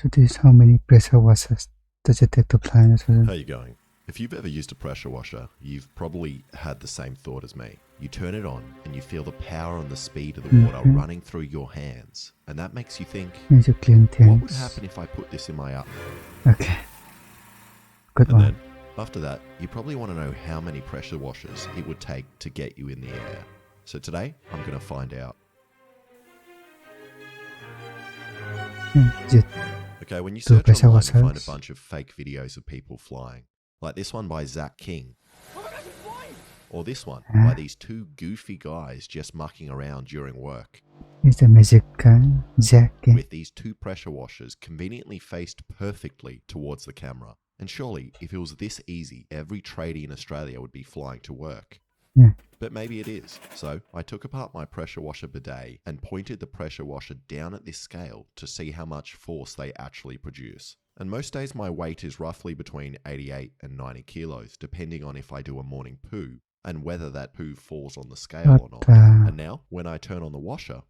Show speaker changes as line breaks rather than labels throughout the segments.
to this how many pressure washers does it take to apply?
How you going? If you've ever used a pressure washer, you've probably had the same thought as me. You turn it on and you feel the power and the speed of the water running through your hands. And that makes you think, what would happen if I put this in my oven?
Okay. Good
and
one.
Then, after that, you probably want to know how many pressure washers it would take to get you in the air. So today, I'm going to find out. Okay, when you search online, you find a bunch of fake videos of people flying. Like this one by Zach King. Or this one by these two goofy guys just mucking around during work.
He's the magic guy, Zach King.
With these two pressure washers conveniently faced perfectly towards the camera. And surely, if it was this easy, every tradie in Australia would be flying to work.
Yeah.
But maybe it is. So I took apart my pressure washer bidet and pointed the pressure washer down at this scale to see how much force they actually produce. And most days my weight is roughly between 88 and 90 kilos, depending on if I do a morning poo and whether that poo falls on the scale or not. And now, when I turn on the washer,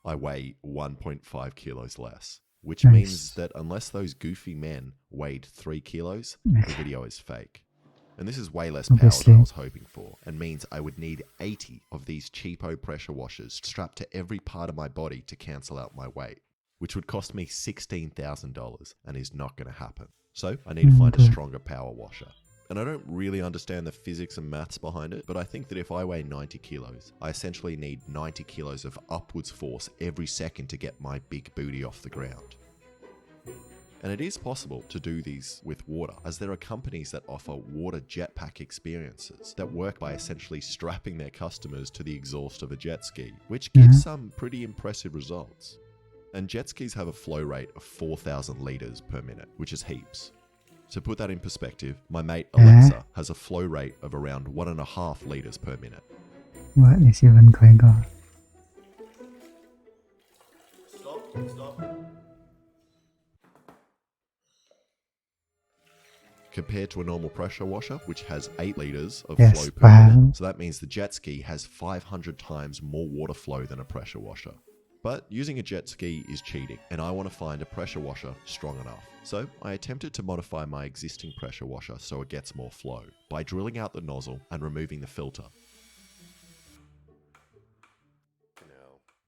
I weigh 1.5 kilos less. Which means that unless those goofy men weighed 3 kilos, the video is fake. And this is way less power than I was hoping for, and means I would need 80 of these cheapo pressure washers strapped to every part of my body to cancel out my weight, which would cost me $16,000 and is not going to happen. So I need to find a stronger power washer. And I don't really understand the physics and maths behind it, but I think that if I weigh 90 kilos, I essentially need 90 kilos of upwards force every second to get my big booty off the ground. And it is possible to do these with water, as there are companies that offer water jetpack experiences that work by essentially strapping their customers to the exhaust of a jet ski, which gives some pretty impressive results. And jet skis have a flow rate of 4,000 litres per minute, which is heaps. To put that in perspective, my mate Alexa has a flow rate of around 1.5 litres per minute.
What is even going on?
Stop. Compared to a normal pressure washer, which has 8 litres of flow per minute. So that means the jet ski has 500 times more water flow than a pressure washer. But using a jet ski is cheating, and I want to find a pressure washer strong enough. So I attempted to modify my existing pressure washer so it gets more flow, by drilling out the nozzle and removing the filter.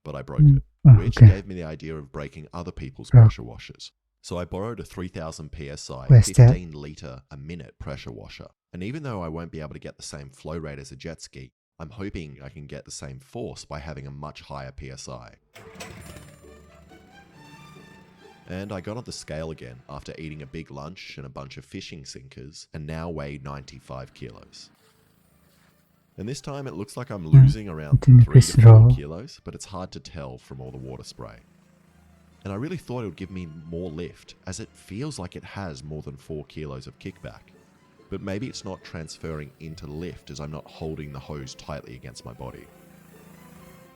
But I broke it, which gave me the idea of breaking other people's pressure washers. So I borrowed a 3000 psi, 15 litre a minute pressure washer. And even though I won't be able to get the same flow rate as a jet ski, I'm hoping I can get the same force by having a much higher PSI. And I got on the scale again after eating a big lunch and a bunch of fishing sinkers, and now weigh 95 kilos. And this time it looks like I'm losing around 3 to 4 kilos, but it's hard to tell from all the water spray. And I really thought it would give me more lift, as it feels like it has more than 4 kilos of kickback. But maybe it's not transferring into lift as I'm not holding the hose tightly against my body.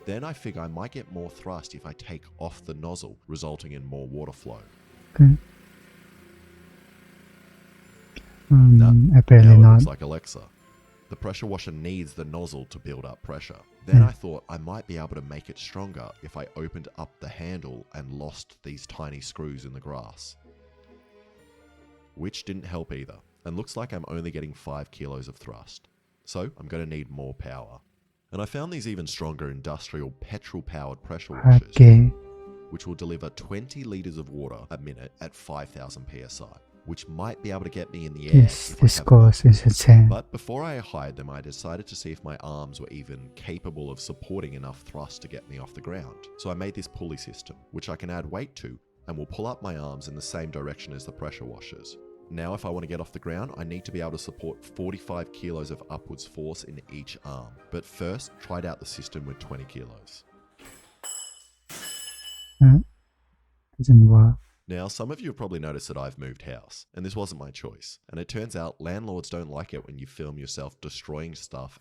Then I figure I might get more thrust if I take off the nozzle, resulting in more water flow.
Apparently
now it
not.
looks like Alexa. The pressure washer needs the nozzle to build up pressure. Then I thought I might be able to make it stronger if I opened up the handle and lost these tiny screws in the grass. Which didn't help either, and looks like I'm only getting 5 kilos of thrust. So I'm going to need more power. And I found these even stronger industrial petrol-powered pressure washers, which will deliver 20 litres of water a minute at 5,000 psi. Which might be able to get me in the air.
Yes, this course is insane.
But before I hired them, I decided to see if my arms were even capable of supporting enough thrust to get me off the ground. So I made this pulley system, which I can add weight to, and will pull up my arms in the same direction as the pressure washers. Now, if I want to get off the ground, I need to be able to support 45 kilos of upwards force in each arm. But first, tried out the system with 20 kilos.
Doesn't work.
Now, some of you have probably noticed that I've moved house, and this wasn't my choice. And it turns out landlords don't like it when you film yourself destroying stuff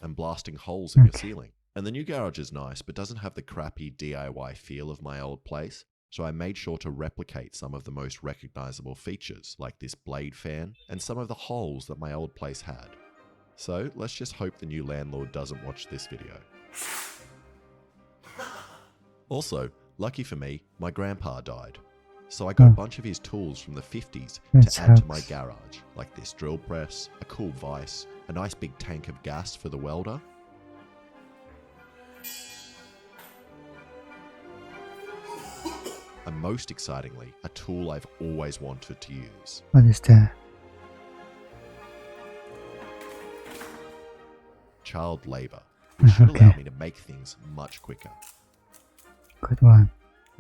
and blasting holes in your ceiling. And the new garage is nice, but doesn't have the crappy DIY feel of my old place. So I made sure to replicate some of the most recognizable features, like this blade fan and some of the holes that my old place had. So let's just hope the new landlord doesn't watch this video. Also, Lucky for me, my grandpa died. So I got a bunch of his tools from the 50s to add to my garage, like this drill press, a cool vise, a nice big tank of gas for the welder. And most excitingly, a tool I've always wanted to use.
What is that?
Child labor, which should allow me to make things much quicker.
Good one.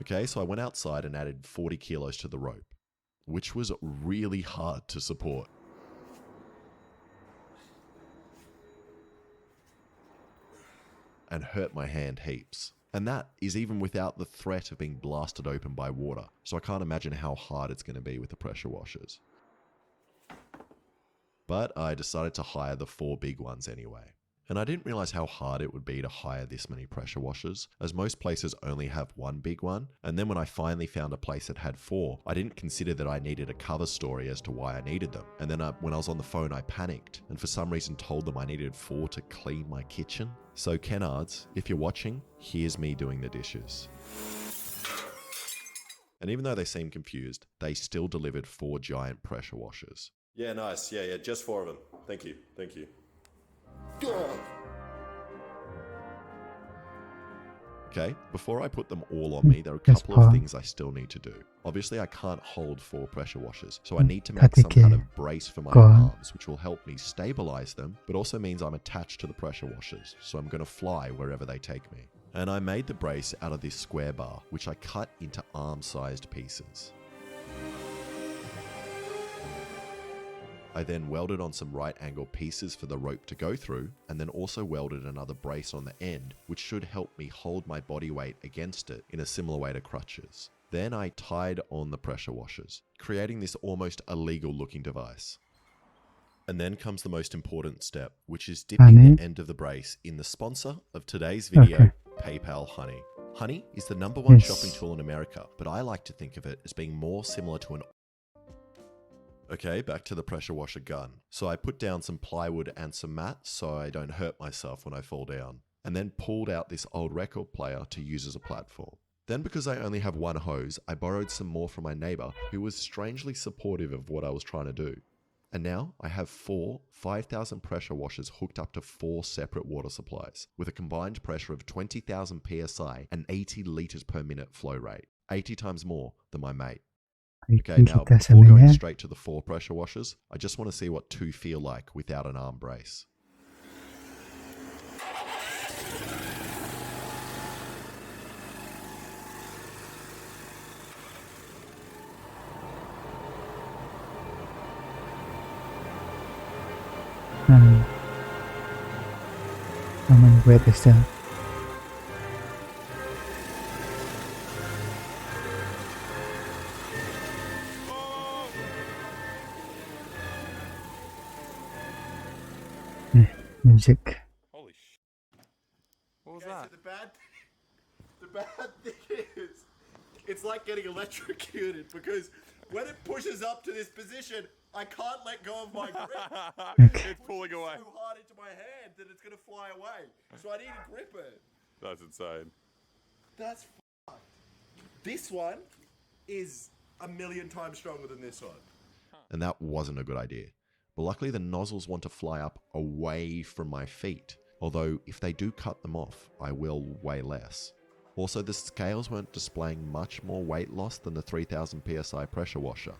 Okay, so I went outside and added 40 kilos to the rope, which was really hard to support. And hurt my hand heaps. And that is even without the threat of being blasted open by water. So I can't imagine how hard it's going to be with the pressure washers. But I decided to hire the 4 big ones anyway. And I didn't realize how hard it would be to hire this many pressure washers, as most places only have 1 big one. And then when I finally found a place that had 4, I didn't consider that I needed a cover story as to why I needed them. And then when I was on the phone, I panicked and for some reason told them I needed 4 to clean my kitchen. So Kennards, if you're watching, here's me doing the dishes. And even though they seemed confused, they still delivered 4 giant pressure washers.
Yeah, nice. Yeah, just 4 of them. Thank you.
Okay, before I put them all on me, there are a couple of things I still need to do. Obviously, I can't hold 4 pressure washers, so I need to make some kind of brace for my arms, which will help me stabilize them, but also means I'm attached to the pressure washers, so I'm going to fly wherever they take me. And I made the brace out of this square bar, which I cut into arm-sized pieces. I then welded on some right angle pieces for the rope to go through, and then also welded another brace on the end, which should help me hold my body weight against it in a similar way to crutches. Then I tied on the pressure washers, creating this almost illegal looking device. And then comes the most important step, which is dipping the end of the brace in the sponsor of today's video, PayPal Honey. Honey is the #1 shopping tool in America, but I like to think of it as being more similar to an... Okay, back to the pressure washer gun. So I put down some plywood and some mats so I don't hurt myself when I fall down, and then pulled out this old record player to use as a platform. Then because I only have 1 hose, I borrowed some more from my neighbor who was strangely supportive of what I was trying to do. And now I have 4 5,000 pressure washers hooked up to 4 separate water supplies with a combined pressure of 20,000 psi and 80 liters per minute flow rate, 80 times more than my mate. Okay, now before going straight to the 4 pressure washers, I just want to see what 2 feel like without an arm brace.
How many weight is that? Music.
Holy sh! What was that?
So the bad thing is, it's like getting electrocuted because when it pushes up to this position, I can't let go of my grip.
It's pulling away.
So hard into my hand that it's gonna fly away. So I need to grip it.
That's insane.
That's fucked. This one is a million times stronger than this one.
And that wasn't a good idea. But luckily the nozzles want to fly up away from my feet, although if they do cut them off, I will weigh less. Also, the scales weren't displaying much more weight loss than the 3,000 psi pressure washer.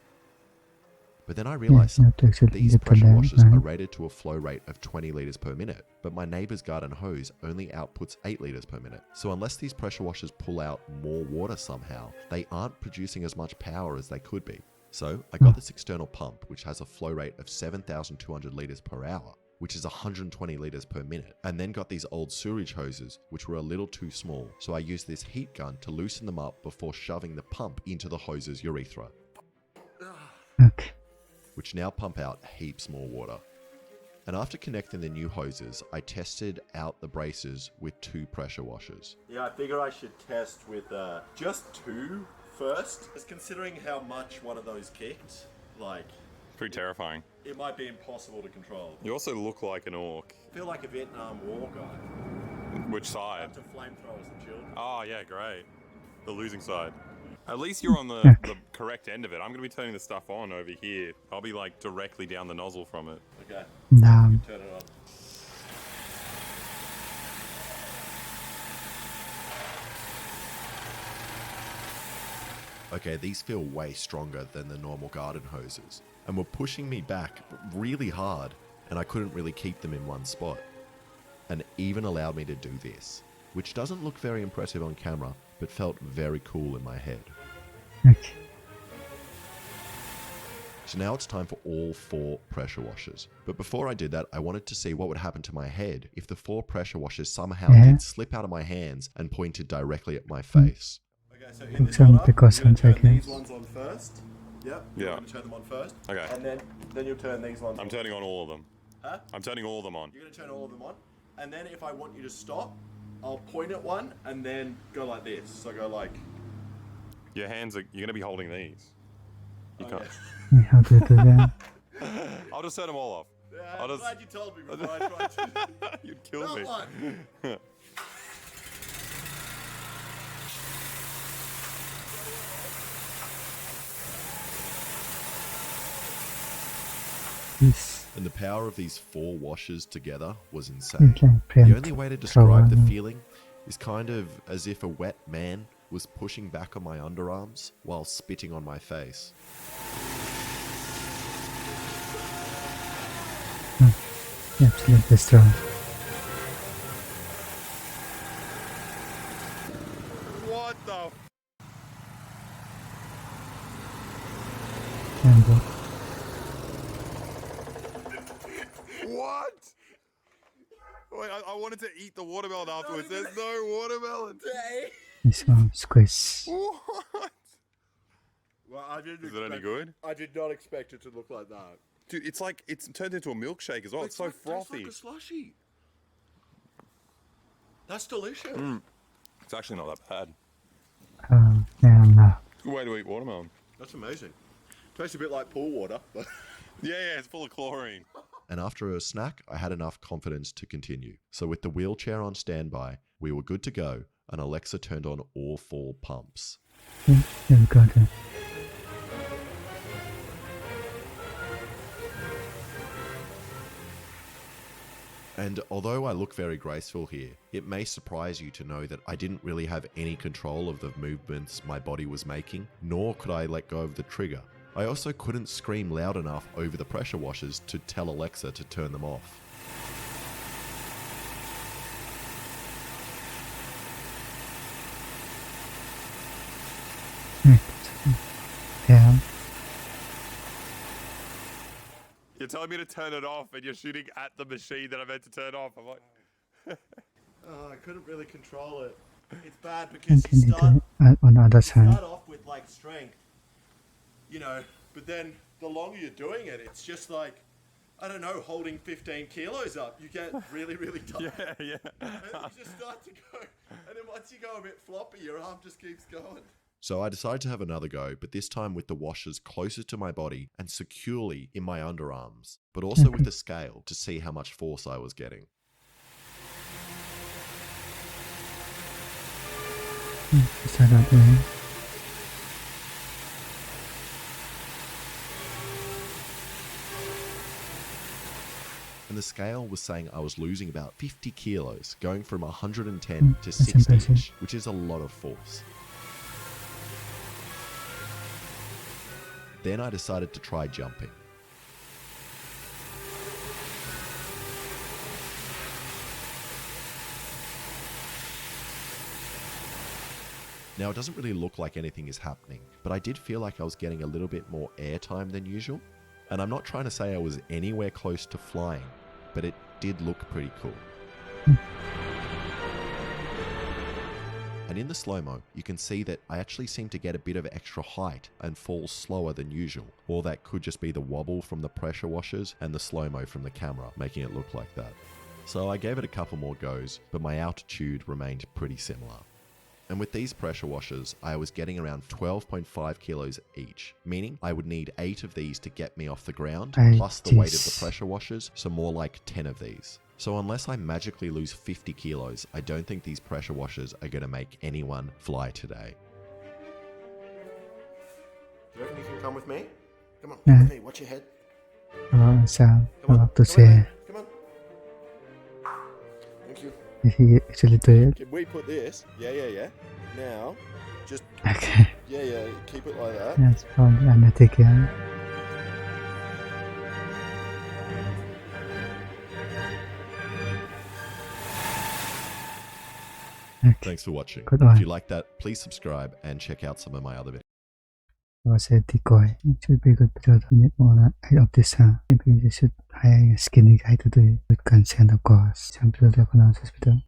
But then I realized something. These pressure washers are rated to a flow rate of 20 liters per minute, but my neighbor's garden hose only outputs 8 liters per minute. So unless these pressure washers pull out more water somehow, they aren't producing as much power as they could be. So I got this external pump, which has a flow rate of 7,200 liters per hour, which is 120 liters per minute, and then got these old sewerage hoses, which were a little too small. So I used this heat gun to loosen them up before shoving the pump into the hose's urethra, which now pump out heaps more water. And after connecting the new hoses, I tested out the braces with 2 pressure washers.
Yeah, I figure I should test with just 2 first. Just considering how much one of those kicked, like...
Pretty terrifying.
It might be impossible to control.
You also look like an orc.
I feel like a Vietnam War guy.
Which side?
To flamethrowers and children.
Oh, yeah, great. the losing side. At least you're on the,
Okay.
the correct end of it. I'm going to be turning the stuff on over here. I'll be like directly down the nozzle from it.
Okay.
Now,
Turn it on.
Okay, these feel way stronger than the normal garden hoses, and were pushing me back really hard, and I couldn't really keep them in one spot. And even allowed me to do this, which doesn't look very impressive on camera, but felt very cool in my head.
okay.
So now it's time for all 4 pressure washers. But before I did that, I wanted to see what would happen to my head if the 4 pressure washers somehow
Yeah.
did slip out of my hands and pointed directly at my face.
Okay, so in this
Some
order,
because
you're going to turn
I'm
these
taking-
ones on first. Yep.
Yeah.
You're going to turn them on first.
Okay.
And then you'll turn these ones
I'm
on.
turning on all of them.
Huh?
I'm turning all of them on.
You're going to turn all of them on. And then if I want you to stop, I'll point at one and then go like this. So go like...
Your hands are, you're going to be holding these. You
Okay.
can't.
How do you do that?
I'll just turn them all off.
Yeah,
I'll
I'm
just-
glad you told me before I tried to...
You'd kill me.
That one.
Yes.
And the power of these 4 washers together was insane.
You can print.
The only way to describe the
one.
feeling is kind of as if a wet man was pushing back on my underarms while spitting on my face.
Absolutely strong.
What the?
And
What? Wait, I wanted to eat the watermelon afterwards. There's no watermelon.
this one squeeze.
What?
Well, I didn't
Is it any good?
I did not expect it to look like that.
Dude, it's like, it's turned into a milkshake as well. It's so
like,
frothy.
tastes like a slushy. That's delicious.
It's actually not that bad.
And
It's a good way to eat watermelon.
That's amazing. Tastes a bit like pool water, but...
Yeah, it's full of chlorine.
And after a snack, I had enough confidence to continue. So with the wheelchair on standby, we were good to go, and Alexa turned on all 4 pumps.
here we go. Then.
And although I look very graceful here, it may surprise you to know that I didn't really have any control of the movements my body was making, nor could I let go of the trigger. I also couldn't scream loud enough over the pressure washers to tell Alexa to turn them off.
Yeah.
You're telling me to turn it off and you're shooting at the machine that I meant to turn off. I'm like,
I couldn't really control it. It's bad because
Can
you
you
start,
do it on the other side?
start off with like strength, you know, but then the longer you're doing it, it's just like, I don't know, holding 15 kilos up. You get really, really tired.
yeah.
And then you just start to go, and then once you go a bit floppy, your arm just keeps going.
So I decided to have another go, but this time with the washers closer to my body and securely in my underarms, but also with the scale to see how much force I was getting.
Is that not doing?
And the scale was saying I was losing about 50 kilos, going from 110 to
that's
60,
impressive.
which is a lot of force. Then I decided to try jumping. Now it doesn't really look like anything is happening, but I did feel like I was getting a little bit more airtime than usual. And I'm not trying to say I was anywhere close to flying, but it did look pretty cool. And in the slow-mo, you can see that I actually seem to get a bit of extra height and fall slower than usual. Or that could just be the wobble from the pressure washers and the slow-mo from the camera, making it look like that. So I gave it a couple more goes, but my altitude remained pretty similar. And with these pressure washers, I was getting around 12.5 kilos each, meaning I would need 8 of these to get me off the ground, plus the weight of the pressure washers, so more like 10 of these. So unless I magically lose 50 kilos, I don't think these pressure washers are going to make anyone fly today.
Come with me. Come on,
Yeah.
come with me. Watch your head.
Sam,
Come on.
I have to
Come with me.
say,
Come on. Thank you.
if he actually do it.
Can we put this? Yeah. Now, just
Okay,
yeah. Keep it like that.
that's probably unethical. Okay,
Thanks for watching.
Good one.
If you like that, please subscribe and check out some of my other videos.
was a decoy. It should be a good period of this. Maybe you should hire a skinny guy to do it with consent, of course. Some people have announced this video.